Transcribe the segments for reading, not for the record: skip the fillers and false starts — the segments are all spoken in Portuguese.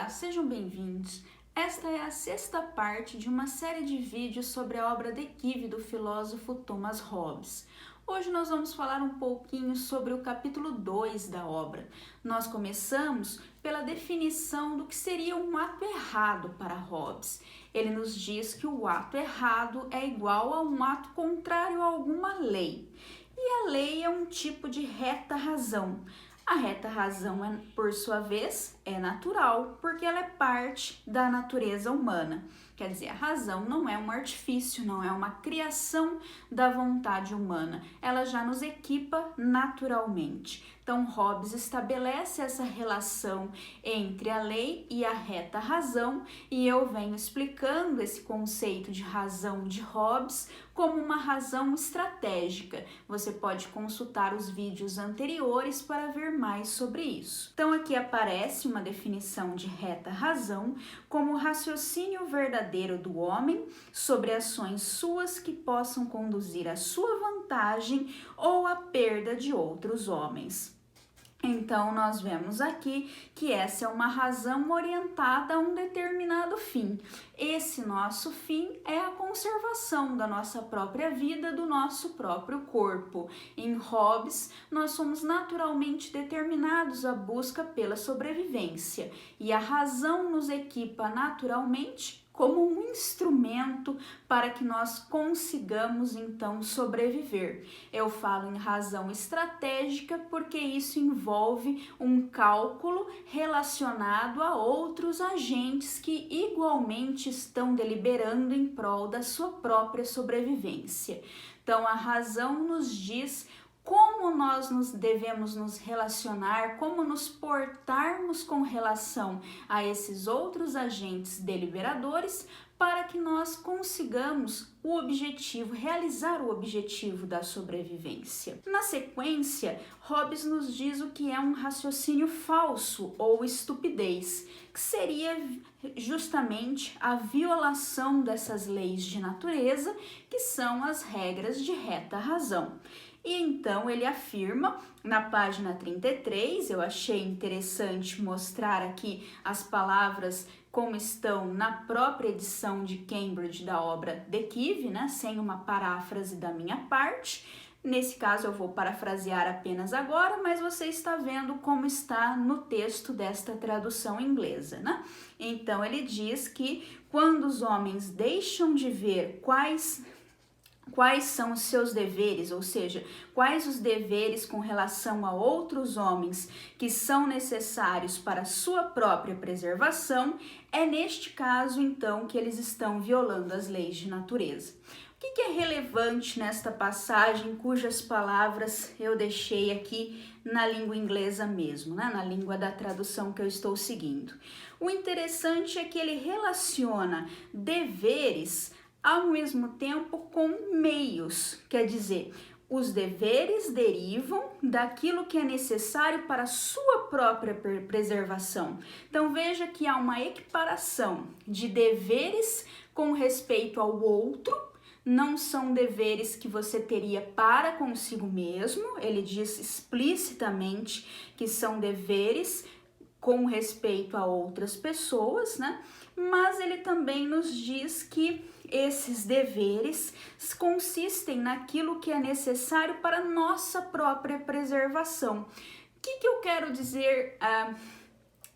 Olá, sejam bem-vindos. Esta é a sexta parte de uma série de vídeos sobre a obra De Quive do filósofo Thomas Hobbes. Hoje nós vamos falar um pouquinho sobre o capítulo 2 da obra. Nós começamos pela definição do que seria um ato errado para Hobbes. Ele nos diz que o ato errado é igual a um ato contrário a alguma lei. E a lei é um tipo de reta razão. A reta razão, por sua vez, é natural, porque ela é parte da natureza humana. Quer dizer, a razão não é um artifício, não é uma criação da vontade humana. Ela já nos equipa naturalmente. Então, Hobbes estabelece essa relação entre a lei e a reta razão, e eu venho explicando esse conceito de razão de Hobbes como uma razão estratégica. Você pode consultar os vídeos anteriores para ver mais sobre isso. Então, aqui aparece uma definição de reta razão como o raciocínio verdadeiro do homem sobre ações suas que possam conduzir à sua vantagem ou à perda de outros homens. Então, nós vemos aqui que essa é uma razão orientada a um determinado fim. Esse nosso fim é a conservação da nossa própria vida, do nosso próprio corpo. Em Hobbes, nós somos naturalmente determinados à busca pela sobrevivência, e a razão nos equipa naturalmente como um instrumento para que nós consigamos então sobreviver. Eu falo em razão estratégica porque isso envolve um cálculo relacionado a outros agentes que igualmente estão deliberando em prol da sua própria sobrevivência. Então, a razão nos diz como nós devemos nos relacionar, como nos portarmos com relação a esses outros agentes deliberadores para que nós consigamos o objetivo, realizar o objetivo da sobrevivência. Na sequência, Hobbes nos diz o que é um raciocínio falso ou estupidez, que seria justamente a violação dessas leis de natureza, que são as regras de reta razão. E então ele afirma, na página 33, eu achei interessante mostrar aqui as palavras como estão na própria edição de Cambridge da obra De Quive, né, sem uma paráfrase da minha parte. Nesse caso eu vou parafrasear apenas agora, mas você está vendo como está no texto desta tradução inglesa, né? Então ele diz que quando os homens deixam de ver quais são os seus deveres, ou seja, quais os deveres com relação a outros homens que são necessários para a sua própria preservação, é neste caso, então, que eles estão violando as leis de natureza. O que é relevante nesta passagem, cujas palavras eu deixei aqui na língua inglesa mesmo, né? Na língua da tradução que eu estou seguindo? O interessante é que ele relaciona deveres ao mesmo tempo com meios, quer dizer, os deveres derivam daquilo que é necessário para a sua própria preservação. Então veja que há uma equiparação de deveres com respeito ao outro, não são deveres que você teria para consigo mesmo, ele diz explicitamente que são deveres com respeito a outras pessoas, né? Mas ele também nos diz que esses deveres consistem naquilo que é necessário para nossa própria preservação. O que eu quero dizer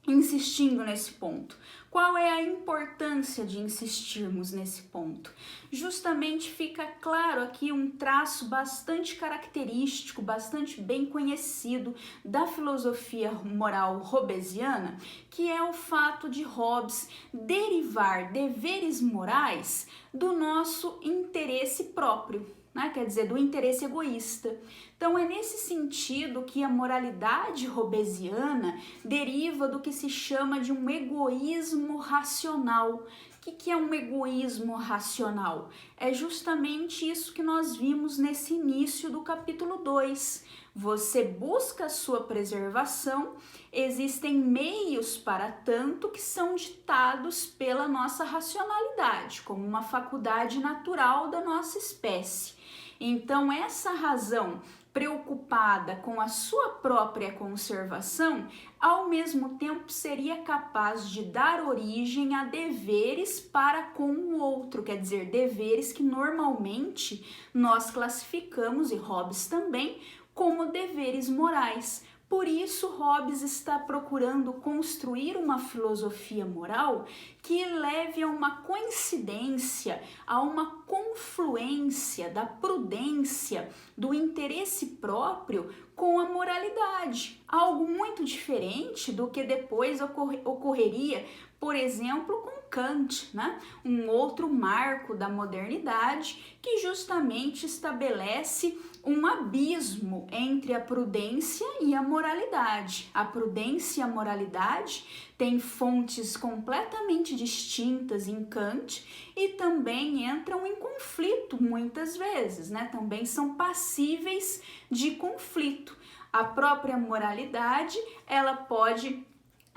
insistindo nesse ponto? Qual é a importância de insistirmos nesse ponto? Justamente fica claro aqui um traço bastante característico, bastante bem conhecido da filosofia moral hobbesiana, que é o fato de Hobbes derivar deveres morais do nosso interesse próprio, né? Quer dizer, do interesse egoísta. Então é nesse sentido que a moralidade hobbesiana deriva do que se chama de um egoísmo racional. O que é um egoísmo racional? É justamente isso que nós vimos nesse início do capítulo 2. Você busca a sua preservação, existem meios para tanto que são ditados pela nossa racionalidade, como uma faculdade natural da nossa espécie. Então, essa razão preocupada com a sua própria conservação, ao mesmo tempo seria capaz de dar origem a deveres para com o outro, quer dizer, deveres que normalmente nós classificamos, e Hobbes também, como deveres morais. Por isso, Hobbes está procurando construir uma filosofia moral que leve a uma coincidência, a uma confluência da prudência, do interesse próprio com a moralidade. Algo muito diferente do que depois ocorreria, por exemplo, com Kant, né? Um outro marco da modernidade que justamente estabelece um abismo entre a prudência e a moralidade. A prudência e a moralidade têm fontes completamente distintas em Kant e também entram em conflito muitas vezes, né? Também são passíveis de conflito. A própria moralidade, ela pode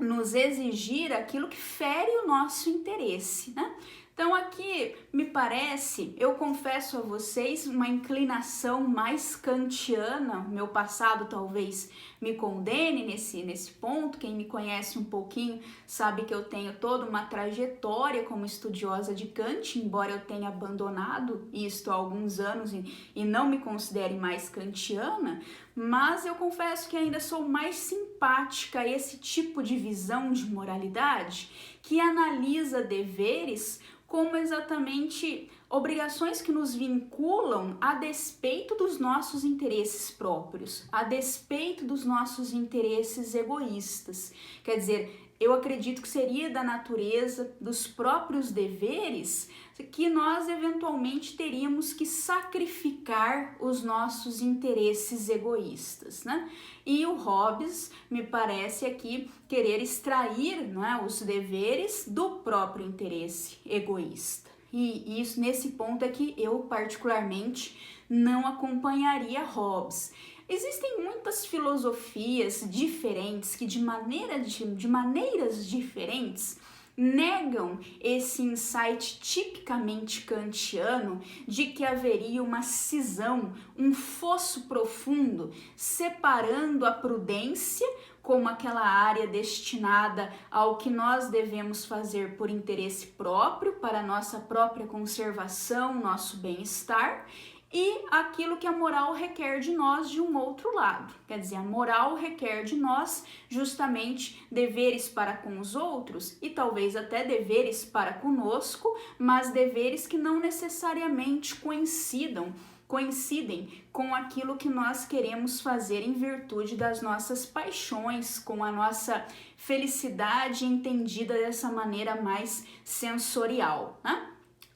nos exigir aquilo que fere o nosso interesse, né? Então aqui me parece, eu confesso a vocês, uma inclinação mais kantiana. Meu passado talvez me condene nesse ponto. Quem me conhece um pouquinho sabe que eu tenho toda uma trajetória como estudiosa de Kant, embora eu tenha abandonado isto há alguns anos e não me considere mais kantiana, mas eu confesso que ainda sou mais simpática a esse tipo de visão de moralidade que analisa deveres como exatamente obrigações que nos vinculam a despeito dos nossos interesses próprios, a despeito dos nossos interesses egoístas. Quer dizer, eu acredito que seria da natureza dos próprios deveres que nós eventualmente teríamos que sacrificar os nossos interesses egoístas, né? E o Hobbes me parece aqui querer extrair, né, os deveres do próprio interesse egoísta. E isso, nesse ponto é que eu particularmente não acompanharia Hobbes. Existem muitas filosofias diferentes que de maneiras diferentes negam esse insight tipicamente kantiano de que haveria uma cisão, um fosso profundo, separando a prudência como aquela área destinada ao que nós devemos fazer por interesse próprio, para a nossa própria conservação, nosso bem-estar, e aquilo que a moral requer de nós de um outro lado. Quer dizer, a moral requer de nós justamente deveres para com os outros e talvez até deveres para conosco, mas deveres que não necessariamente coincidem com aquilo que nós queremos fazer em virtude das nossas paixões, com a nossa felicidade entendida dessa maneira mais sensorial, né?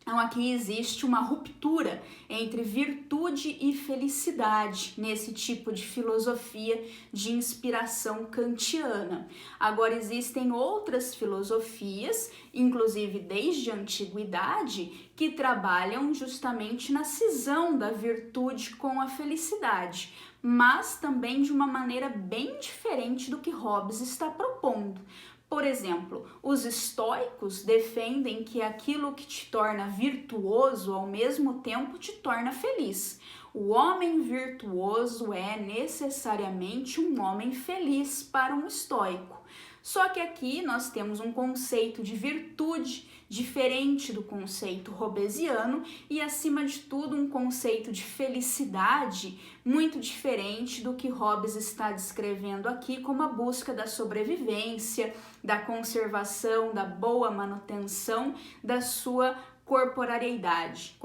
Então aqui existe uma ruptura entre virtude e felicidade nesse tipo de filosofia de inspiração kantiana. Agora existem outras filosofias, inclusive desde a antiguidade, que trabalham justamente na cisão da virtude com a felicidade, mas também de uma maneira bem diferente do que Hobbes está propondo. Por exemplo, os estoicos defendem que aquilo que te torna virtuoso ao mesmo tempo te torna feliz. O homem virtuoso é necessariamente um homem feliz para um estoico. Só que aqui nós temos um conceito de virtude diferente do conceito hobbesiano e, acima de tudo, um conceito de felicidade muito diferente do que Hobbes está descrevendo aqui como a busca da sobrevivência, da conservação, da boa manutenção da sua corporeidade,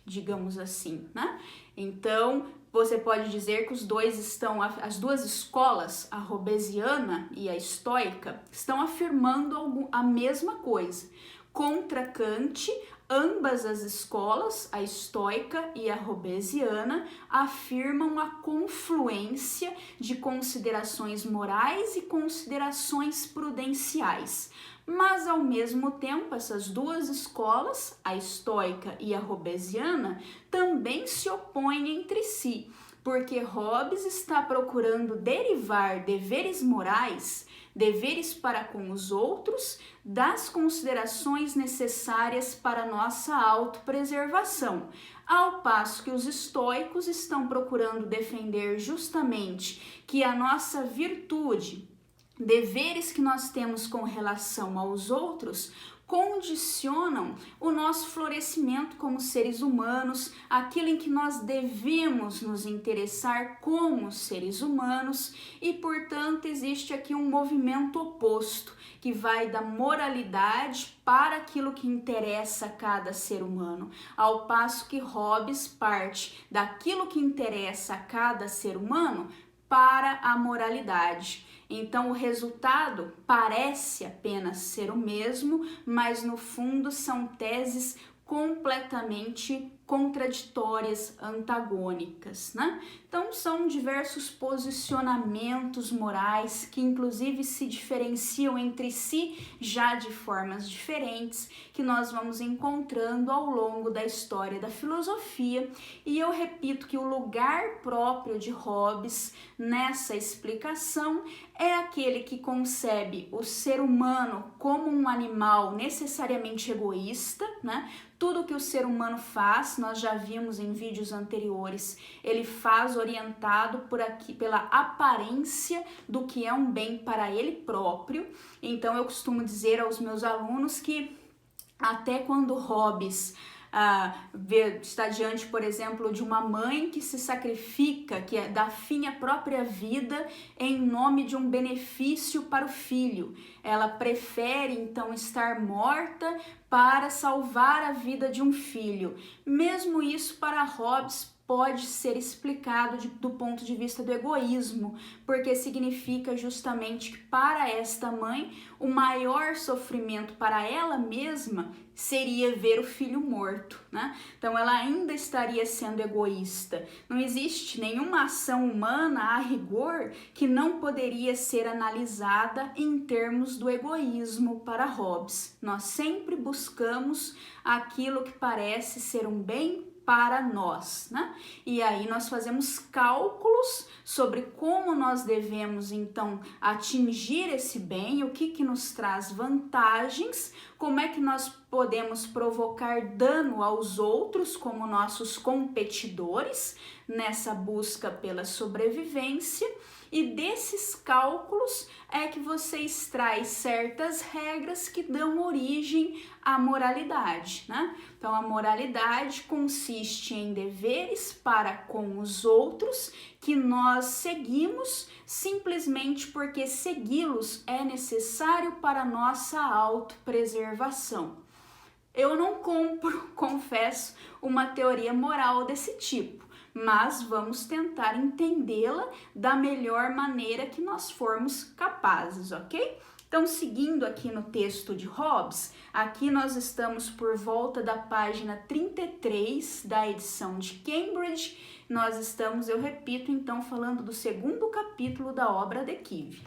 digamos assim, né? Então, você pode dizer que as duas escolas, a hobbesiana e a estoica, estão afirmando a mesma coisa. Contra Kant, ambas as escolas, a estoica e a hobbesiana, afirmam a confluência de considerações morais e considerações prudenciais. Mas, ao mesmo tempo, essas duas escolas, a estoica e a hobbesiana, também se opõem entre si. porque Hobbes está procurando derivar deveres morais, deveres para com os outros, das considerações necessárias para a nossa autopreservação, ao passo que os estoicos estão procurando defender justamente que a nossa virtude, deveres que nós temos com relação aos outros, condicionam o nosso florescimento como seres humanos, aquilo em que nós devemos nos interessar como seres humanos, e portanto existe aqui um movimento oposto que vai da moralidade para aquilo que interessa a cada ser humano, ao passo que Hobbes parte daquilo que interessa a cada ser humano para a moralidade. Então, o resultado parece apenas ser o mesmo, mas no fundo são teses completamente contraditórias, antagônicas, né? Então, são diversos posicionamentos morais que inclusive se diferenciam entre si já de formas diferentes, que nós vamos encontrando ao longo da história da filosofia. E eu repito que o lugar próprio de Hobbes nessa explicação é aquele que concebe o ser humano como um animal necessariamente egoísta, né? Tudo que o ser humano faz, nós já vimos em vídeos anteriores, ele faz orientado pela aparência do que é um bem para ele próprio. Então eu costumo dizer aos meus alunos que até quando Hobbes está diante, por exemplo, de uma mãe que se sacrifica, que dá fim à própria vida em nome de um benefício para o filho. Ela prefere, então, estar morta para salvar a vida de um filho. Mesmo isso, para Hobbes, pode ser explicado do ponto de vista do egoísmo, porque significa justamente que para esta mãe o maior sofrimento para ela mesma seria ver o filho morto, né? Então ela ainda estaria sendo egoísta. Não existe nenhuma ação humana a rigor que não poderia ser analisada em termos do egoísmo para Hobbes. Nós sempre buscamos aquilo que parece ser um bem para nós, né? E aí nós fazemos cálculos sobre como nós devemos então atingir esse bem, o que nos traz vantagens, como é que nós podemos provocar dano aos outros como nossos competidores nessa busca pela sobrevivência. E desses cálculos é que você extrai certas regras que dão origem à moralidade, né? Então, a moralidade consiste em deveres para com os outros que nós seguimos simplesmente porque segui-los é necessário para a nossa autopreservação. Eu não compro, confesso, uma teoria moral desse tipo, mas vamos tentar entendê-la da melhor maneira que nós formos capazes, ok? Então, seguindo aqui no texto de Hobbes, aqui nós estamos por volta da página 33 da edição de Cambridge. Nós estamos, eu repito, então, falando do segundo capítulo da obra De Quive.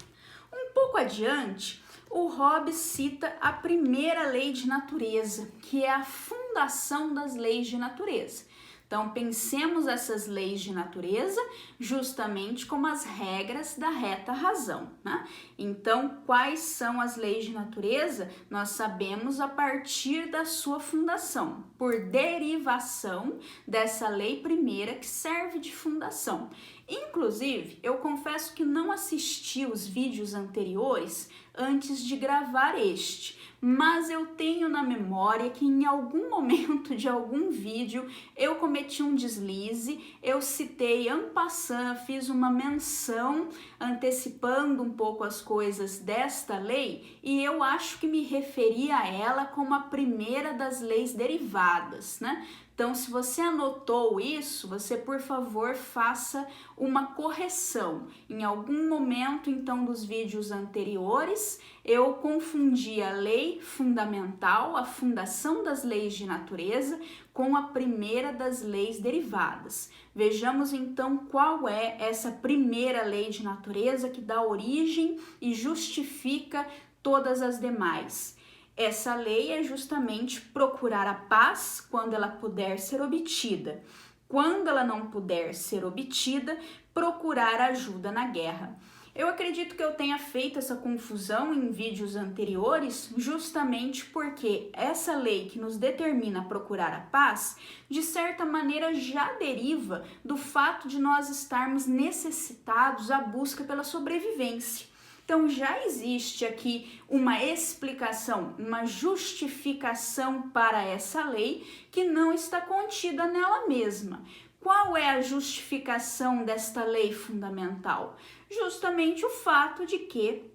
Um pouco adiante, o Hobbes cita a primeira lei de natureza, que é a fundação das leis de natureza. Então, pensemos essas leis de natureza justamente como as regras da reta razão, né? Então, quais são as leis de natureza? Nós sabemos a partir da sua fundação, por derivação dessa lei primeira que serve de fundação. Inclusive, eu confesso que não assisti os vídeos anteriores antes de gravar este, mas eu tenho na memória que em algum momento de algum vídeo eu cometi um deslize, eu citei en passant, fiz uma menção antecipando um pouco as coisas desta lei e eu acho que me referi a ela como a primeira das leis derivadas, né? Então, se você anotou isso, você, por favor, faça uma correção. Em algum momento, então, dos vídeos anteriores, eu confundi a lei fundamental, a fundação das leis de natureza, com a primeira das leis derivadas. Vejamos, então, qual é essa primeira lei de natureza que dá origem e justifica todas as demais. Essa lei é justamente procurar a paz quando ela puder ser obtida, quando ela não puder ser obtida, procurar ajuda na guerra. Eu acredito que eu tenha feito essa confusão em vídeos anteriores, justamente porque essa lei que nos determina procurar a paz, de certa maneira já deriva do fato de nós estarmos necessitados à busca pela sobrevivência. Então já existe aqui uma explicação, uma justificação para essa lei que não está contida nela mesma. Qual é a justificação desta lei fundamental? Justamente o fato de que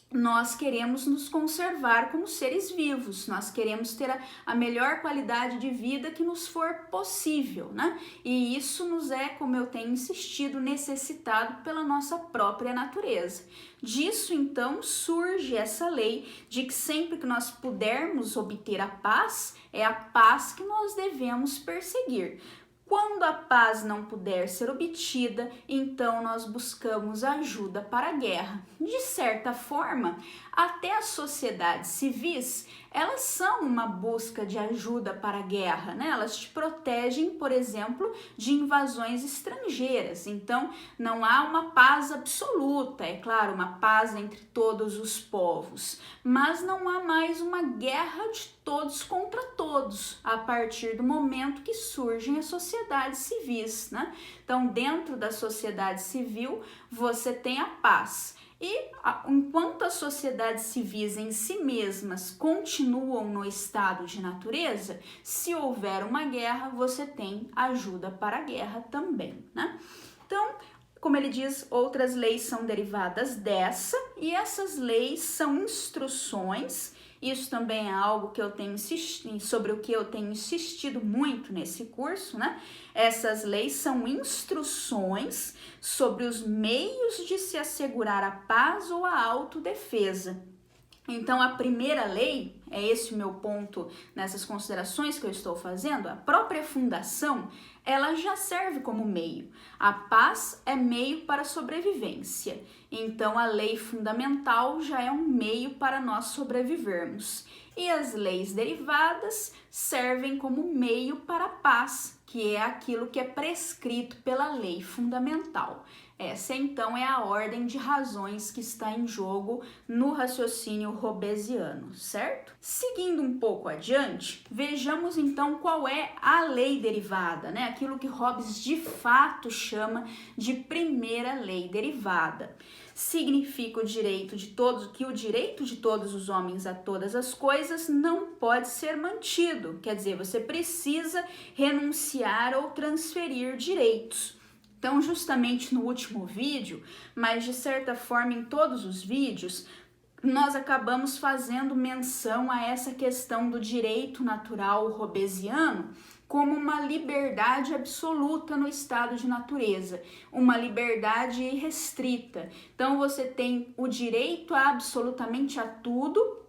nós queremos nos conservar como seres vivos, nós queremos ter a melhor qualidade de vida que nos for possível, né? E isso nos é, como eu tenho insistido, necessitado pela nossa própria natureza. Disso, então, surge essa lei de que sempre que nós pudermos obter a paz, é a paz que nós devemos perseguir. Quando a paz não puder ser obtida, então nós buscamos ajuda para a guerra. De certa forma, até as sociedades civis, elas são uma busca de ajuda para a guerra, né? Elas te protegem, por exemplo, de invasões estrangeiras. Então, não há uma paz absoluta, é claro, uma paz entre todos os povos, mas não há mais uma guerra de todos contra todos, a partir do momento que surgem as sociedades civis, né? Então, dentro da sociedade civil, você tem a paz. E enquanto as sociedades civis em si mesmas continuam no estado de natureza, se houver uma guerra, você tem ajuda para a guerra também, né? Então, como ele diz, outras leis são derivadas dessa, e essas leis são instruções. Isso também é algo que eu tenho insistido, sobre o que eu tenho insistido muito nesse curso, né? Essas leis são instruções sobre os meios de se assegurar a paz ou a autodefesa. Então, a primeira lei, é esse o meu ponto nessas considerações que eu estou fazendo, a própria fundação, ela já serve como meio. A paz é meio para a sobrevivência. Então, a lei fundamental já é um meio para nós sobrevivermos. E as leis derivadas servem como meio para a paz, que é aquilo que é prescrito pela lei fundamental. Essa, então, é a ordem de razões que está em jogo no raciocínio hobbesiano, certo? Seguindo um pouco adiante, vejamos, então, qual é a lei derivada, né? Aquilo que Hobbes, de fato, chama de primeira lei derivada. Significa o direito de todos, que o direito de todos os homens a todas as coisas não pode ser mantido. Quer dizer, você precisa renunciar ou transferir direitos. Então, justamente no último vídeo, mas de certa forma em todos os vídeos, nós acabamos fazendo menção a essa questão do direito natural hobbesiano como uma liberdade absoluta no estado de natureza, uma liberdade irrestrita. Então, você tem o direito a absolutamente a tudo.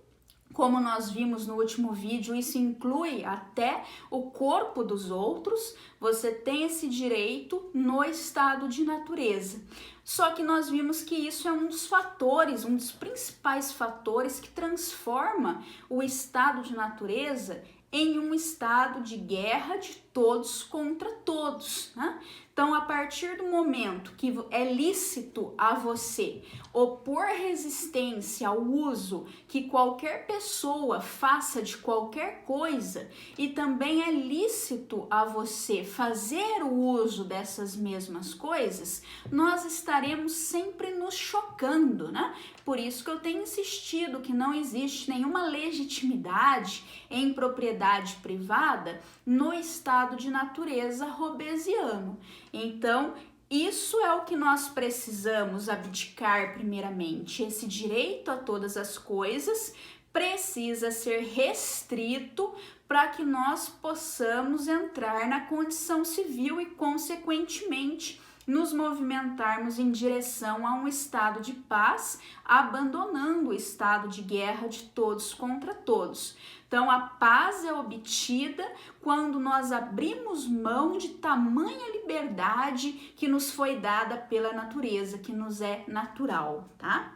Como nós vimos no último vídeo, isso inclui até o corpo dos outros. Você tem esse direito no estado de natureza. Só que nós vimos que isso é um dos fatores, um dos principais fatores que transforma o estado de natureza em um estado de guerra de todos contra todos, né? Então, a partir do momento que é lícito a você opor resistência ao uso que qualquer pessoa faça de qualquer coisa, e também é lícito a você fazer o uso dessas mesmas coisas, nós estaremos sempre nos chocando, né? Por isso que eu tenho insistido que não existe nenhuma legitimidade em propriedade privada no estado de natureza hobbesiano. Então, isso é o que nós precisamos abdicar primeiramente. Esse direito a todas as coisas precisa ser restrito para que nós possamos entrar na condição civil e, consequentemente, nos movimentarmos em direção a um estado de paz, abandonando o estado de guerra de todos contra todos. Então, a paz é obtida quando nós abrimos mão de tamanha liberdade que nos foi dada pela natureza, que nos é natural, tá?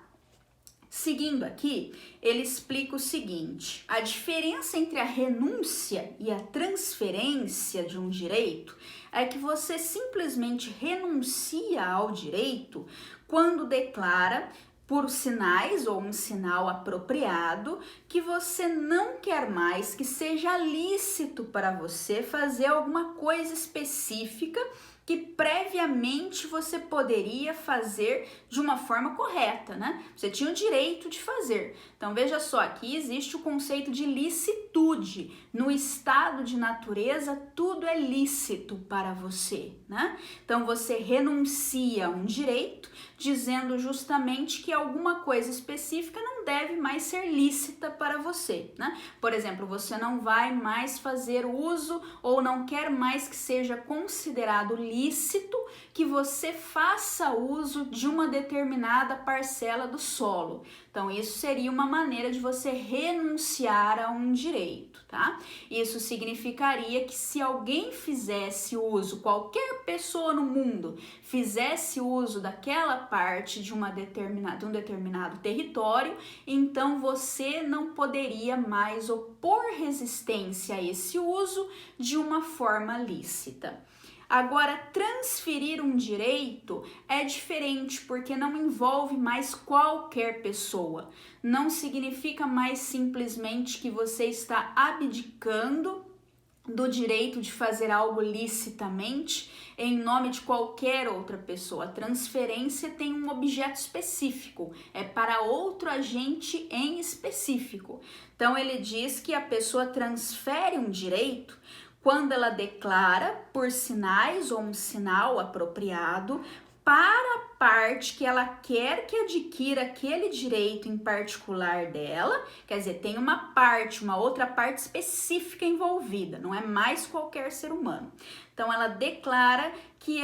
Seguindo aqui, ele explica o seguinte: a diferença entre a renúncia e a transferência de um direito é que você simplesmente renuncia ao direito quando declara por sinais ou um sinal apropriado que você não quer mais que seja lícito para você fazer alguma coisa específica que previamente você poderia fazer de uma forma correta, né? Você tinha o direito de fazer. Então veja só, aqui existe o conceito de licitude. No estado de natureza, tudo é lícito para você, né? Então você renuncia a um direito, dizendo justamente que alguma coisa específica não deve mais ser lícita para você, né? Por exemplo, você não vai mais fazer uso ou não quer mais que seja considerado lícito que você faça uso de uma determinada parcela do solo. Então, isso seria uma maneira de você renunciar a um direito, tá? Isso significaria que se alguém fizesse uso, qualquer pessoa no mundo fizesse uso daquela parte de um determinado território, então você não poderia mais opor resistência a esse uso de uma forma lícita. Agora, transferir um direito é diferente porque não envolve mais qualquer pessoa. Não significa mais simplesmente que você está abdicando do direito de fazer algo licitamente em nome de qualquer outra pessoa. A transferência tem um objeto específico, é para outro agente em específico. Então, ele diz que a pessoa transfere um direito quando ela declara por sinais ou um sinal apropriado para a parte que ela quer que adquira aquele direito em particular dela, quer dizer, tem uma outra parte específica envolvida, não é mais qualquer ser humano. Então, ela declara que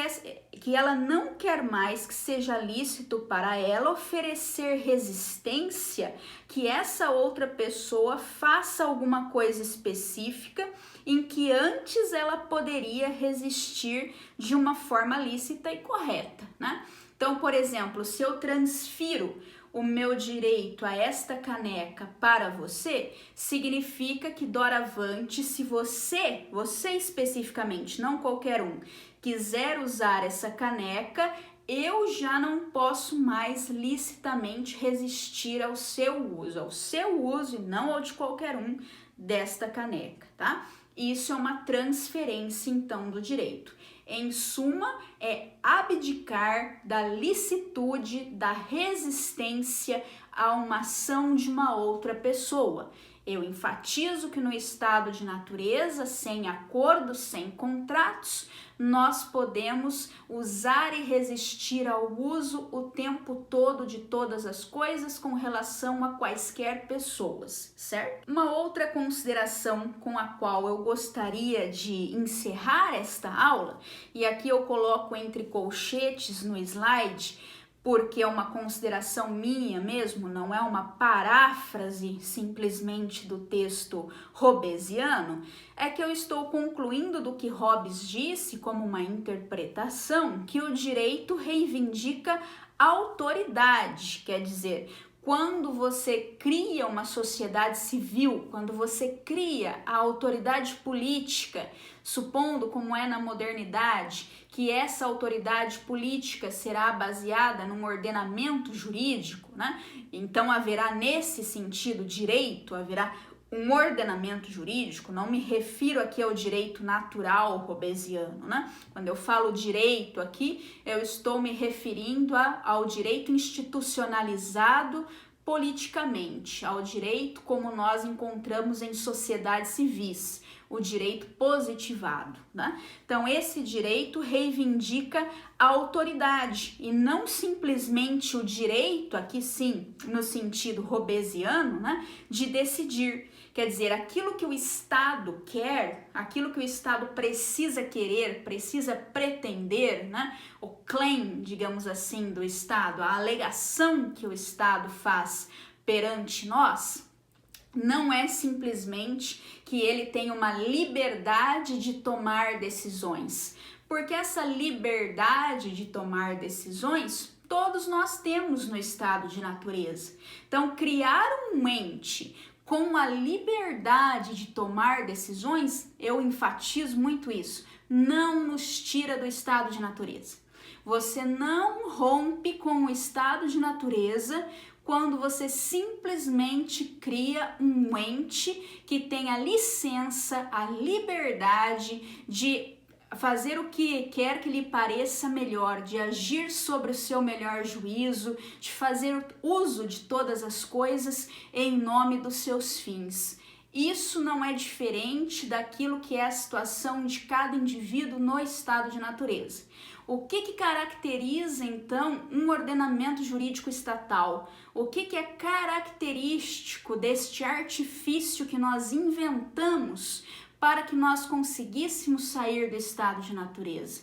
ela não quer mais que seja lícito para ela oferecer resistência, que essa outra pessoa faça alguma coisa específica em que antes ela poderia resistir de uma forma lícita e correta, né? Então, por exemplo, se eu transfiro o meu direito a esta caneca para você, significa que doravante, se você especificamente, não qualquer um, quiser usar essa caneca, eu já não posso mais licitamente resistir ao seu uso e não ao de qualquer um desta caneca, tá? Isso é uma transferência, então, do direito. Em suma, é abdicar da licitude, da resistência a uma ação de uma outra pessoa. Eu enfatizo que no estado de natureza, sem acordos, sem contratos, nós podemos usar e resistir ao uso o tempo todo de todas as coisas com relação a quaisquer pessoas, certo? Uma outra consideração com a qual eu gostaria de encerrar esta aula, e aqui eu coloco entre colchetes no slide, porque é uma consideração minha mesmo, não é uma paráfrase simplesmente do texto hobbesiano, é que eu estou concluindo do que Hobbes disse como uma interpretação que o direito reivindica autoridade, quer dizer, quando você cria uma sociedade civil, quando você cria a autoridade política, supondo como é na modernidade, que essa autoridade política será baseada num ordenamento jurídico, né? Então haverá nesse sentido direito, haverá um ordenamento jurídico, não me refiro aqui ao direito natural hobbesiano, né? Quando eu falo direito aqui, eu estou me referindo ao direito institucionalizado politicamente, ao direito como nós encontramos em sociedades civis, o direito positivado, né? Então, esse direito reivindica a autoridade e não simplesmente o direito, aqui sim, no sentido hobbesiano, né, de decidir. Quer dizer, aquilo que o Estado quer, aquilo que o Estado precisa querer, precisa pretender, né, o claim, digamos assim, do Estado, a alegação que o Estado faz perante nós, não é simplesmente que ele tem uma liberdade de tomar decisões, porque essa liberdade de tomar decisões todos nós temos no estado de natureza. Então, criar um ente com a liberdade de tomar decisões, eu enfatizo muito isso, não nos tira do estado de natureza. Você não rompe com o estado de natureza quando você simplesmente cria um ente que tem a licença, a liberdade de fazer o que quer que lhe pareça melhor, de agir sobre o seu melhor juízo, de fazer uso de todas as coisas em nome dos seus fins. Isso não é diferente daquilo que é a situação de cada indivíduo no estado de natureza. O que caracteriza, então, um ordenamento jurídico estatal? O que é característico deste artifício que nós inventamos para que nós conseguíssemos sair do estado de natureza?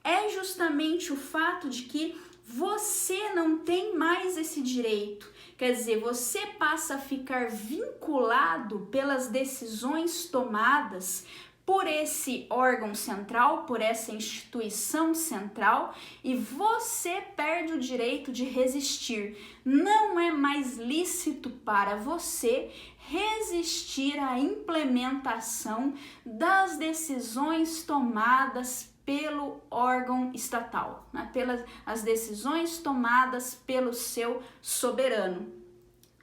É justamente o fato de que você não tem mais esse direito. Quer dizer, você passa a ficar vinculado pelas decisões tomadas por esse órgão central, por essa instituição central, e você perde o direito de resistir. Não é mais lícito para você resistir à implementação das decisões tomadas pelo órgão estatal, né? Pelas as decisões tomadas pelo seu soberano.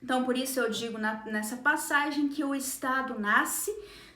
Então, por isso eu digo nessa passagem que o Estado nasce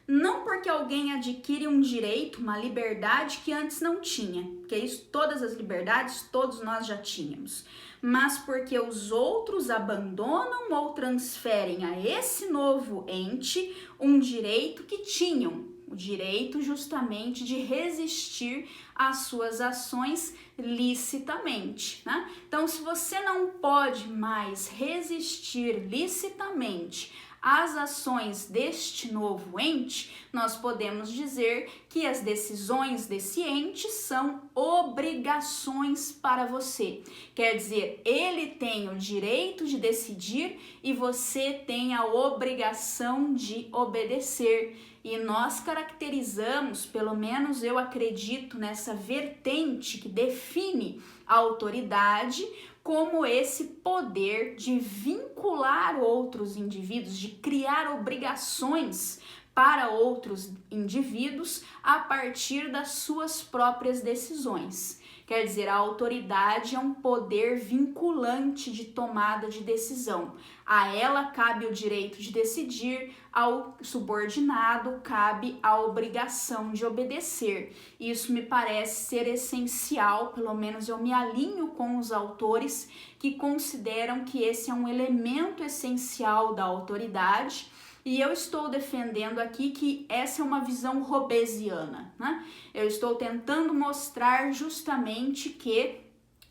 não porque alguém adquire um direito, uma liberdade que antes não tinha, porque isso, todas as liberdades, todos nós já tínhamos, mas porque os outros abandonam ou transferem a esse novo ente um direito que tinham, o direito justamente de resistir às suas ações licitamente, né? Então, se você não pode mais resistir licitamente às ações deste novo ente, nós podemos dizer que as decisões desse ente são obrigações para você. Quer dizer, ele tem o direito de decidir e você tem a obrigação de obedecer. E nós caracterizamos, pelo menos eu acredito nessa vertente que define a autoridade, como esse poder de vincular outros indivíduos, de criar obrigações para outros indivíduos a partir das suas próprias decisões. Quer dizer, a autoridade é um poder vinculante de tomada de decisão. A ela cabe o direito de decidir, ao subordinado cabe a obrigação de obedecer. Isso me parece ser essencial, pelo menos eu me alinho com os autores que consideram que esse é um elemento essencial da autoridade. E eu estou defendendo aqui que essa é uma visão hobbesiana, né? Eu estou tentando mostrar justamente que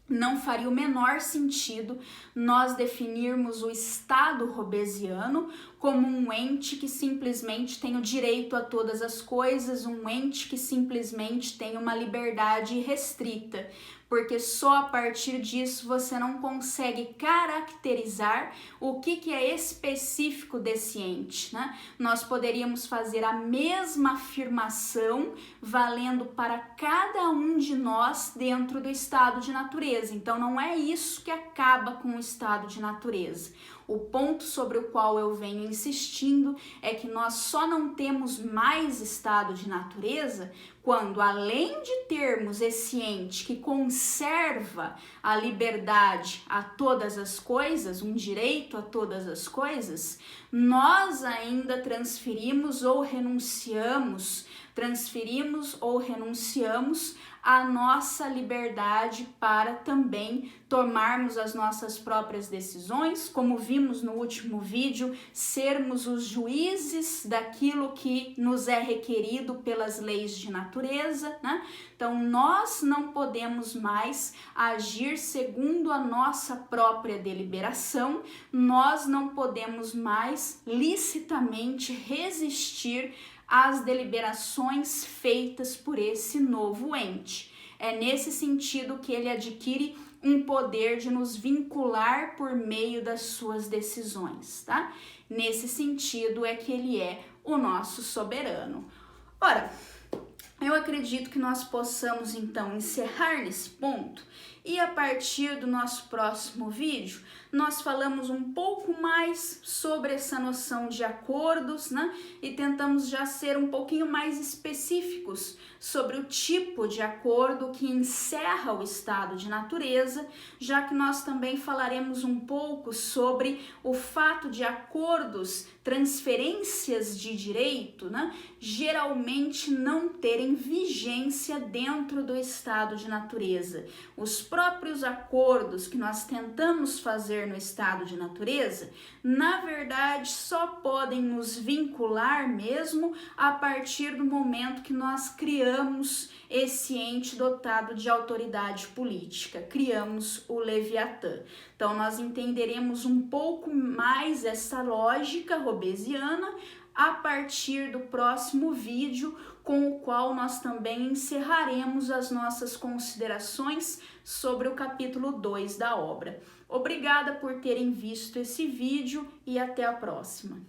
não faria o menor sentido nós definirmos o Estado hobbesiano como um ente que simplesmente tem o direito a todas as coisas, um ente que simplesmente tem uma liberdade restrita, porque só a partir disso você não consegue caracterizar o que é específico desse ente, né? Nós poderíamos fazer a mesma afirmação valendo para cada um de nós dentro do estado de natureza. Então não é isso que acaba com o estado de natureza. O ponto sobre o qual eu venho insistindo é que nós só não temos mais estado de natureza quando, além de termos esse ente que conserva a liberdade a todas as coisas, um direito a todas as coisas, nós ainda transferimos ou renunciamos a nossa liberdade para também tomarmos as nossas próprias decisões, como vimos no último vídeo, sermos os juízes daquilo que nos é requerido pelas leis de natureza, né? Então, nós não podemos mais agir segundo a nossa própria deliberação, nós não podemos mais licitamente resistir às deliberações feitas por esse novo ente. É nesse sentido que ele adquire um poder de nos vincular por meio das suas decisões, tá? Nesse sentido é que ele é o nosso soberano. Ora, eu acredito que nós possamos então encerrar nesse ponto E a partir do nosso próximo vídeo, nós falamos um pouco mais sobre essa noção de acordos, né? E tentamos já ser um pouquinho mais específicos sobre o tipo de acordo que encerra o estado de natureza, já que nós também falaremos um pouco sobre o fato de acordos, transferências de direito, né, geralmente não terem vigência dentro do estado de natureza. Os próprios acordos que nós tentamos fazer no estado de natureza, na verdade, só podem nos vincular mesmo a partir do momento que nós criamos esse ente dotado de autoridade política, criamos o Leviatã. Então, nós entenderemos um pouco mais essa lógica hobbesiana a partir do próximo vídeo, com o qual nós também encerraremos as nossas considerações sobre o capítulo 2 da obra. Obrigada por terem visto esse vídeo e até a próxima.